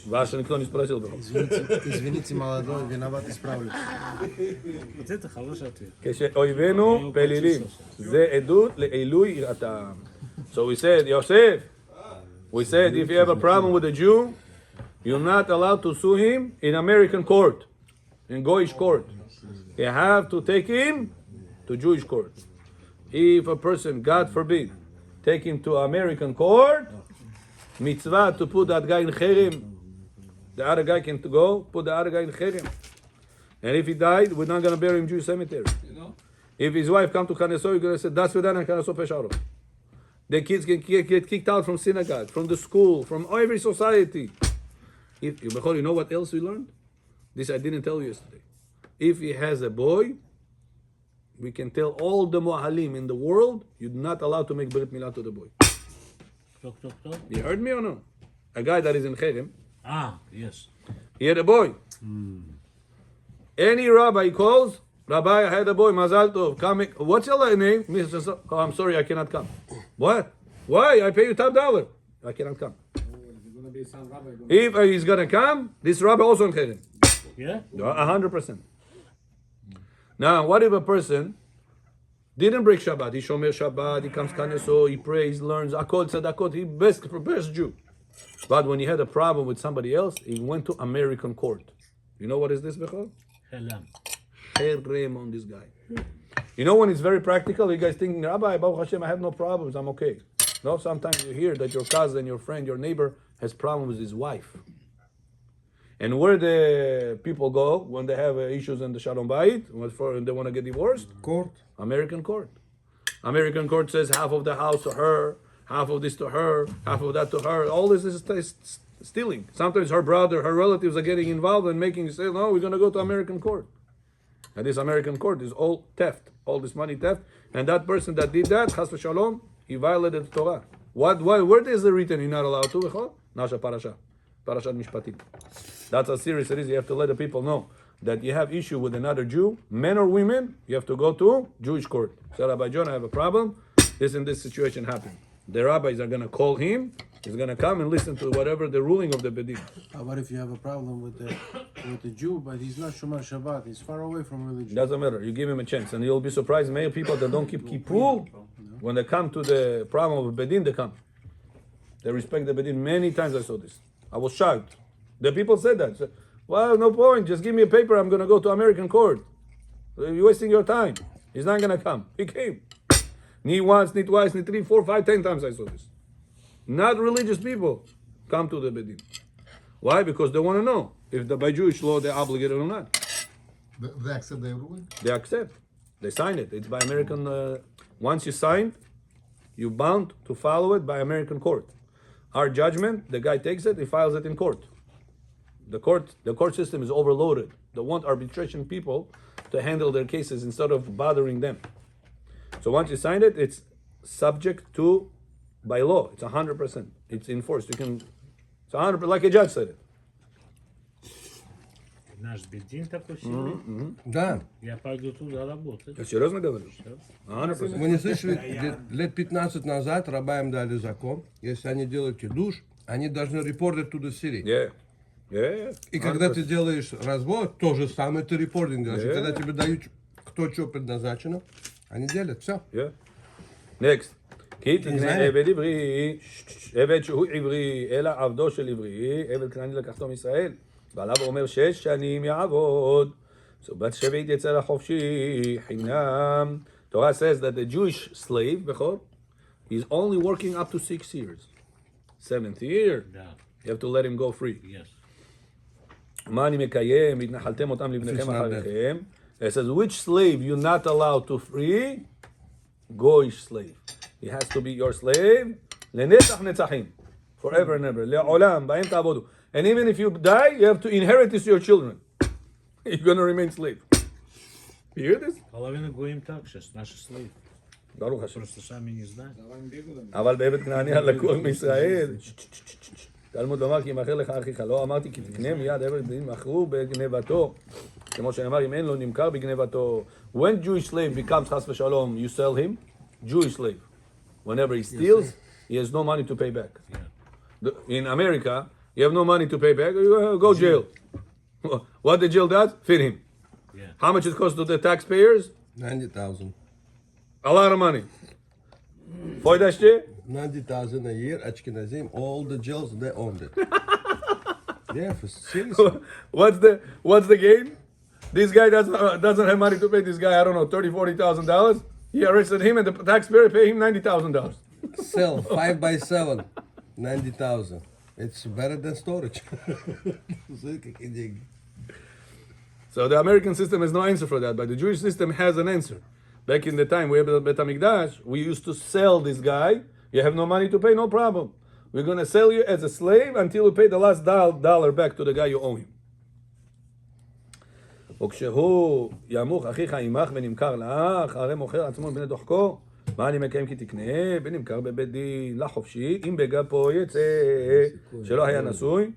Ваше никто не спросил. Извините, молодой, виноват, исправлю. Вот это хороший ответ. כשאויבינו פלילים. זה עדות לעילוי יראתם. So we said, Yosef, if you have a problem with a Jew, you're not allowed to sue him in American court, in Goyish court. You have to take him to Jewish court. If a person, God forbid, take him to American court, mitzvah to put that guy in cherem. The other guy can go, put the other guy in cherem. And if he died, we're not going to bury him in Jewish cemetery. If his wife come to Khaneso, you're going to say, Das Vedana Khaneso Pesharo. The kids can get kicked out from synagogue, from the school, from every society. If you know what else we learned? This I didn't tell you yesterday. If he has a boy, we can tell all the Mu'ahalim in the world, you're not allowed to make Brit Milah to the boy. You heard me or no? A guy that is in Cherem. Yes. He had a boy. Any rabbi calls, Rabbi, I had a boy, Mazal Tov, coming. What's your name? Oh, I'm sorry, I cannot come. What? Why? I pay you $10. I cannot come. If he's going to come, this rabbi also in Cherem. Yeah? 100%. Now, what if a person didn't break Shabbat? He shomer Shabbat, he comes Khaneso, he prays, learns Akol Tzedakot, he best Jew. But when he had a problem with somebody else, he went to American court. You know what is this, Bechor? Herem on this guy. You know when it's very practical, you guys think, Rabbi, Baruch Hashem, I have no problems, I'm okay. No, sometimes you hear that your cousin, your friend, your neighbor has problems with his wife. And where the people go when they have issues in the Shalom Bayit, and they want to get divorced? Court. American court. American court says half of the house to her, half of this to her, half of that to her. All this is stealing. Sometimes her brother, her relatives are getting involved and making say, no, we're going to go to American court. And this American court is all theft, all this money theft. And that person that did that, Chas v'Shalom, he violated the Torah. Where is it written you're not allowed to? Nasha Parashat Mishpatim. That's how serious it is. You have to let the people know that you have issue with another Jew, men or women, you have to go to Jewish court. Say, Rabbi John, I have a problem. This and this situation happened. The rabbis are going to call him. He's going to come and listen to whatever the ruling of the Bedin. How about if you have a problem with the Jew, but he's not Shomer Shabbat, he's far away from religion? Doesn't matter. You give him a chance. And you'll be surprised, many people that don't keep Kippur, when they come to the problem of Bedin, they come. They respect the Bedin. Many times I saw this. I was shocked. The people said that. Said, well, no point. Just give me a paper. I'm going to go to American court. You're wasting your time. He's not going to come. He came. Ni once, ni twice, ni 3, 4, 5, 10 times I saw this. Not religious people come to the Bedin. Why? Because they want to know if by Jewish law they're obligated or not. They accept the ruling? They accept. They sign it. It's by American. Once you sign, you're bound to follow it by American court. Our judgment, the guy takes it, he files it in court. The court system is overloaded. They want arbitration people to handle their cases instead of bothering them. So once you sign it, it's subject to, by law, it's 100%. It's enforced. It's 100%, like a judge said it. Наш Бедин такой сильный. Да. Я пойду туда работать. Я серьезно говорю? 100%. Вы не слышали, лет 15 назад рабам дали закон, если они делают кидуш, они должны репортить туда Сирии. Yeah. И когда ты делаешь развод, то же самое ты репортинг делаешь. И когда тебе дают, кто что предназначено, они делят, все. Yeah. Next. כי תקנה עבד עברי, עבד שהוא עברי, אלא עבדו של עברי, עבד כנעני לקחתו מישראל. ועליו אומר 6 שנים יעבוד. So בת שביעית יצא לחופשי, חינם. Torah says that the Jewish slave, Bechor, is only working up to 6 years. 7th year, you have to let him go free. Yes. מה אני מקיים? התנחלתם אותם לבניכם אחריכם. It says, which slave you're not allowed to free? Goyish slave. He has to be your slave. לנצח נצחים. Forever and ever. לעולם, בהם תעבודו. And even if you die, you have to inherit this to your children. You're going to remain slave. You hear this? Половина гоим так сейчас, наши слейв. ברוך השם. Просто сами не знают. אבל בעבד כנעני הלקוח מישראל. תלמוד לומר כי ימכר לך אחיך. לא אמרתי כי תקנה מיד עבד דין מכרו בגנבתו. כמו שנאמר, אם אין לו נמכר בגנבתו. When Jewish slave becomes חס ושלום, you sell him. Jewish slave. Whenever he steals, he has no money to pay back. In America, You have no money to pay back. You go jail. What the jail does? Feed him. Yeah. How much it costs to the taxpayers? 90,000. A lot of money. Foydaşçı? 90,000 a year, Ashkenazim, all the jails, they owned it. Yeah, for seriously. What's the gain? This guy doesn't have money to pay this guy, I don't know, $30,000-$40,000. He arrested him and the taxpayer pay him $90,000. Sell 5x7, 90,000. It's better than storage. So the American system has no answer for that, but the Jewish system has an answer. Back in the time we had Bet HaMikdash, we used to sell this guy. You have no money to pay, no problem. We're going to sell you as a slave until you pay the last dollar back to the guy you owe him. וכשהוא ימוך אחיך עמך ונמכר לאח, הרי מוכר עצמו בני דוחקו, מה אני מקיים כי תקנה, ונמכר בבית דין לחופשי, אם בגפו יצא, שלא היה נשוי,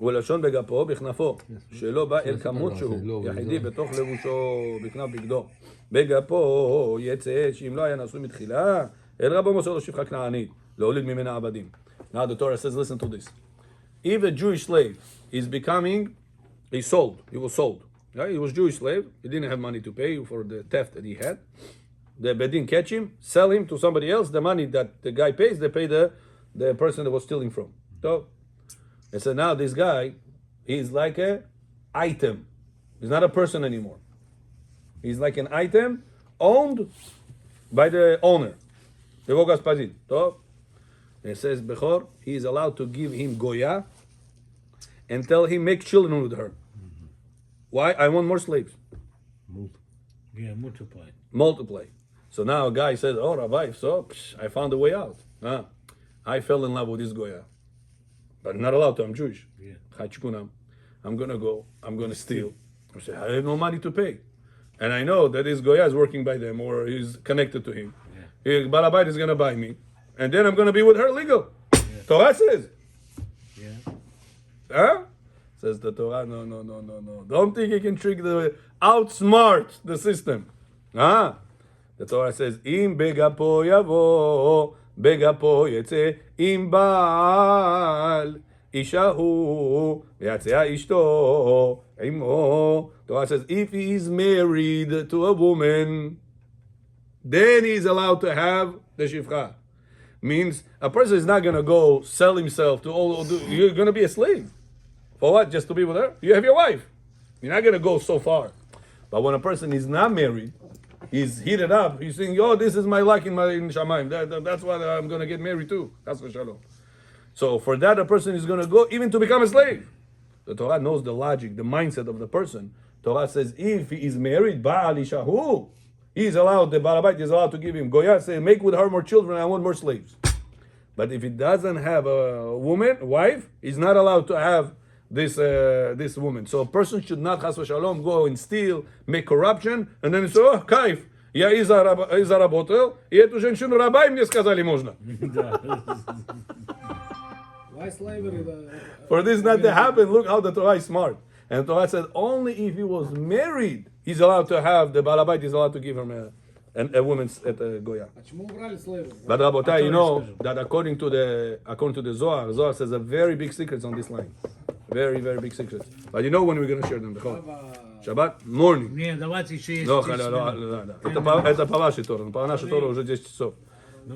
ולשון בגפו בכנפו, שלא בא אל כמות שהוא, יחידי בתוך לבושו, בכנף בגדו, בגפו יצא, שאם לא היה נשוי מתחילה, אל רבו מוסר לו שפחה כנענית, להוליד ממנה עבדים. Now the Torah says, listen to this. If a Jewish slave is becoming he was sold. Right? He was Jewish slave. He didn't have money to pay for the theft that he had. The bedin catch him, sell him to somebody else. The money that the guy pays, they pay the person that was stealing from. So, and so now this guy, he's like an item. He's not a person anymore. He's like an item owned by the owner. So, it says, Bechor, he is allowed to give him Goya and tell him, make children with her. Why? I want more slaves. Yeah, Multiply. So now a guy says, oh, Rabbi, so I found a way out. I fell in love with this Goya. But I'm not allowed to, I'm Jewish. Yeah. I'm going to go, I'm going to steal. I say, I have no money to pay. And I know that this Goya is working by them or he's connected to him. Yeah. Balabait is going to buy me. And then I'm going to be with her legal. Yeah. Torah says. Yeah. Huh? Says the Torah, no. Don't think you can outsmart the system. The Torah says, Im begapo yavo, begapo yetze, im baal, ishahu, yatzea ishto, imo. Torah says, if he is married to a woman, then he is allowed to have the shifcha. Means a person is not going to go sell himself to all, you're going to be a slave. For what? Just to be with her? You have your wife. You're not going to go so far. But when a person is not married, he's heated up. He's saying, "Oh, this is my luck in Shamayim. That's why I'm going to get married too." That's for shalom. So for that, a person is going to go even to become a slave. The Torah knows the logic, the mindset of the person. Torah says, if he is married, Ba'al Ishahu, he's allowed, the Balabait is allowed to give him Goya, say, make with her more children, I want more slaves. But if he doesn't have a wife, he's not allowed to have this woman. So a person should not, chas v'shalom, go and steal, make corruption, and then say, oh, kaif, я и заработал, и эту женщину раба мне сказали можно. Why slavery? For this not to happen, look how the Torah is smart. And the Torah said only if he was married, he's allowed to have, the Balabait is allowed to give him a woman's Goya. Почему убрали slavery? But Rabotai, you know that according to the Zohar says a very big secrets on this line. Very, very big secrets. But you know when we're going to share them? Shabbat morning. Не, давайте еще есть. No. Это по вашей Торе. По нашей Торе уже 10 часов.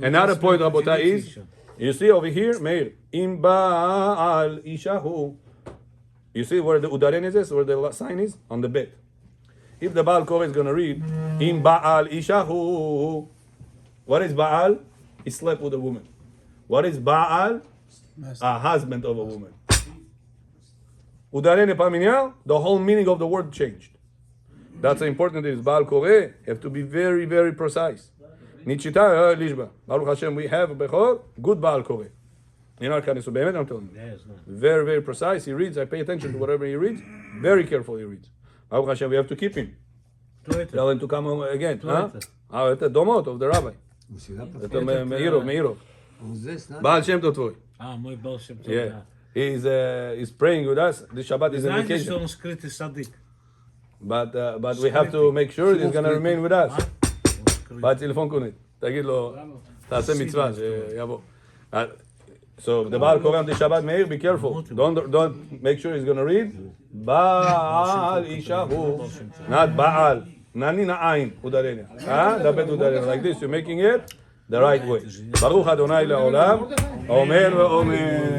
Another point, Rabotai, is, you see over here, Meir, Im Ba'al Ishahu. You see where the Udaren is, where the sign is? On the bed. If the Baal Koreh is going to read, Im Ba'al Ishahu. What is Baal? He slept with a woman. What is Baal? A husband of a woman. Udarene Paminyal, the whole meaning of the word changed. That's important. It is Baal Koreh. Have to be very, very precise. Nichita Lishba. Baruch Hashem, we have Bechor, good Baal Koreh. In our Kanesu Behemet, I'm telling you. Very, very precise. He reads. I pay attention to whatever he reads. Very carefully he reads. Baruch Hashem, we have to keep him. Tell him to come home again. Это Domot of the rabbi. Это Meirov. Baal Shem Tov tvой. Мой Baal Shem Tov. Yeah. He's praying with us. This Shabbat is a Знаете, что vacation. он скрытый садик? But we have to make sure he's going to remain with us. בטלפון קונית. תגיד לו, תעשה מצווה, שיבוא. So the Baal Korah on the Shabbat Meir, be careful. Don't make sure he's gonna read Baal Ishahu, not Baal. Nani na'ain udarenia. Dabet udarenia. Like this, you're making it the right way. Baruch Adonai le'olam. Omer ve'omer.